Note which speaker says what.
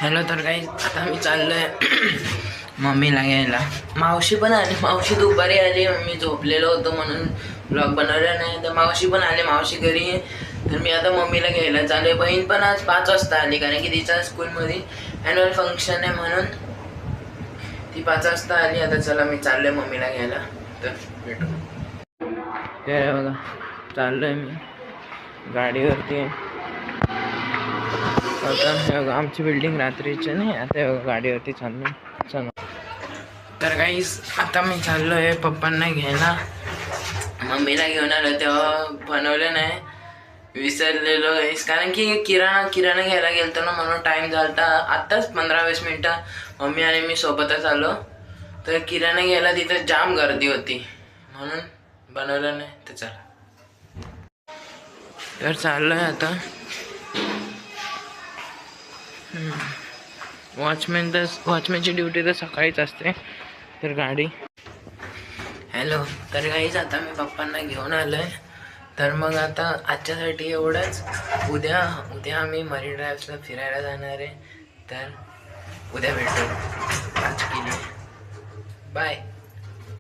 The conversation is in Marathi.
Speaker 1: हॅलो. तर काही आता मी चाललोय मम्मीला घ्यायला. मावशी पण आली. मावशी दुपारी आली. मी झोपलेलो होतो म्हणून ब्लॉग बनवला नाही. तर मावशी पण आली. मावशी घरी आहे. तर मी आता मम्मीला घ्यायला चालू. बहीण पण आज 5 वाजता आली कारण की तिच्या स्कूलमध्ये ॲन्युअल फंक्शन आहे म्हणून ती 5 वाजता आली. आता चला मी चाललोय मम्मीला घ्यायला. तर भेटू. ते बघा चाललोय मी गाडीवरती. आता आमची बिल्डिंग रात्रीची नाही. आता गाडीवरती चाललो. चला. तर काहीच आता मी चाललो आहे पप्पांना घ्यायला. मम्मीला घेऊन आलो तेव्हा बनवलं नाही, विसरलेलो गाईस. कारण की किराणा घ्यायला गेलतो ना म्हणून टाईम झाला. आत्ताच 15-20 मिनटं मम्मी आणि मी सोबतच आलो. तर किराणा घ्यायला तिथं जाम गर्दी होती म्हणून बनवलं नाही. तर चला. तर चाललो आहे आता. वॉचमॅनची ड्युटी तर सकाळीच असते. तर गाडी. हॅलो. तर काहीच आता मी पप्पांना घेऊन आलो आहे. तर मग आता आजच्यासाठी एवढंच. उद्या आम्ही मरीन ड्राईव्हला फिरायला जाणार आहे. तर उद्या भेटू. आज केली. बाय.